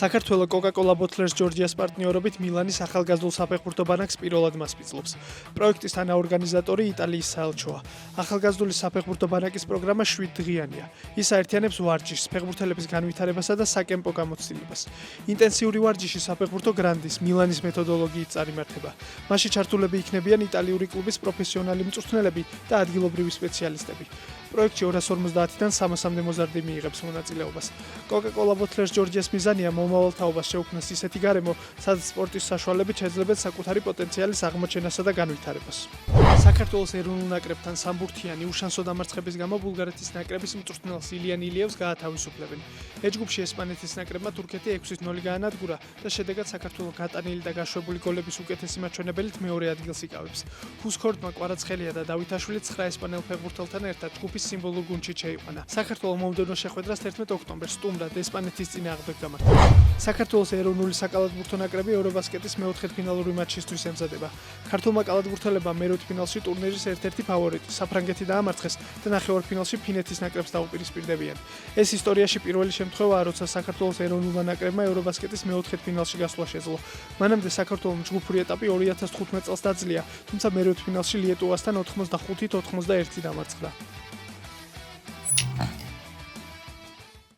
საქართველოს Coca-Cola Bottlers Georgia's პარტნიორობით მილანის ახალგაზრდულ საფეხბურთო ბანაკს პირველად მასპინძლობს. პროექტის თანაორგანიზატორი იტალიის საელჩოა. ახალგაზრდული საფეხბურთო ბანაკის პროგრამა 7 დღიანია. ის აერთიანებს ვარჯიშს, ფეხბურთელების განვითარებასა და საკემპო გამოცდილებას. ინტენსიური ვარჯიში საფეხბურთო გრანდის მილანის მეთოდოლოგიით წარიმართება. მასში ჩართულები იქნებიან იტალიური კლუბის პროფესიონალი მწვრთნელები და ადგილობრივი სპეციალისტები. პროექტში 250-დან 300-მდე მოზარდი მიიღებს მონაწილეობას. Coca-Cola Bottlers Georgia's მიზანია მომავალ თაობას შეუქმნას ისეთი გარემო, სადაც სპორტის საშუალებით შეძლებენ საკუთარი პოტენციალის აღმოჩენასა და განვითარებას. საქართველოს ეროვნულ ნაკრებთან სამბურთიანი უშანსო დამარცხების გამო ბულგარეთის ნაკრების მწვრთნელს ილიან ილიევს გაათავისუფლებენ. ეჯგუფში ესპანეთის ნაკრებმა თურქეთი 6-0 გაანადგურა და შედეგად საქართველოს გატანილი და გაშვებული გოლების უკეთესი მაჩვენებელით მეორე ადგილს იკავებს. ჰუსქორდმა კვარაცხელია და დავითაშვილი 9 ესპანელ ფეხბურთელთან ერთად ჯგუფის სიმბოლურ გუნდში შეიყვანა. საქართველოს მომდევნო შეხვედრას 11 ოქტომბერს სტუმრად ესპანეთის წინააღმდეგ გამართება. საქართველოს ეროვნული საკალათბურთო ნაკრები ევრობასკეტის მეოთხედფინალური მატჩისთვის ემზადება. ქართულმა კალათბურთელებმა მერვედფინალში ტურნირის ერთ-ერთი ფავორიტი საფრანგეთი დაამარცხეს და ნახევარფინალში ფინეთის ნაკრებს დაუპირისპირდებიან. ეს ისტორიაში პირველი შემთხვევაა, როცა საქართველოს ეროვნულმა ნაკრებმა ევრობასკეტის მეოთხედფინალში გასვლა შეძლო. მანამდე საქართველოს ჯგუფური ეტაპი 2015 წელს დაძლია, თუმცა მერვედფინალში ლიეტუვასთან 85-91 დამარცხდა.